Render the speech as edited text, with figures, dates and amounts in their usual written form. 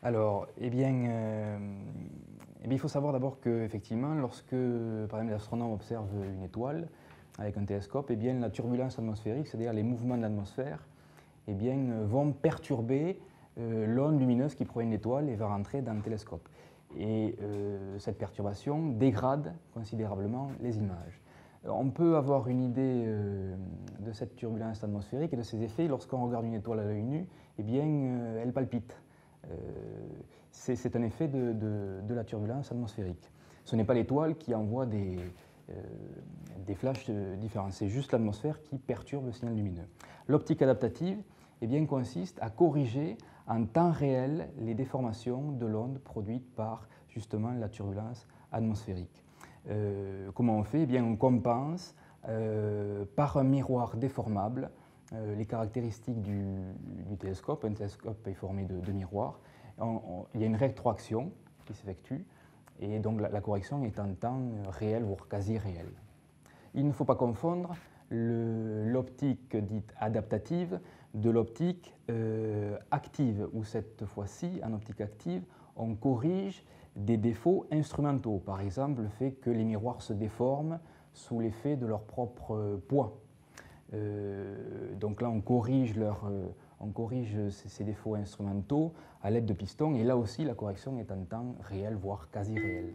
Alors, il faut savoir d'abord qu'effectivement, lorsque, par exemple, les astronomes observent une étoile avec un télescope, la turbulence atmosphérique, c'est-à-dire les mouvements de l'atmosphère, vont perturber l'onde lumineuse qui provient de l'étoile et va rentrer dans le télescope. Et cette perturbation dégrade considérablement les images. On peut avoir une idée de cette turbulence atmosphérique et de ses effets lorsqu'on regarde une étoile à l'œil nu, elle palpite. C'est un effet de la turbulence atmosphérique. Ce n'est pas l'étoile qui envoie des flashs différents, c'est juste l'atmosphère qui perturbe le signal lumineux. L'optique adaptative consiste à corriger en temps réel les déformations de l'onde produites par justement la turbulence atmosphérique. Comment on fait? On compense par un miroir déformable les caractéristiques du télescope. Un télescope est formé de miroirs. Il y a une rétroaction qui s'effectue et donc la correction est en temps réel, voire quasi réel. Il ne faut pas confondre l'optique dite adaptative de l'optique active, où cette fois-ci, en optique active, on corrige des défauts instrumentaux, par exemple le fait que les miroirs se déforment sous l'effet de leur propre poids. Donc là, on corrige ces défauts instrumentaux à l'aide de pistons, et là aussi, la correction est en temps réel, voire quasi réel.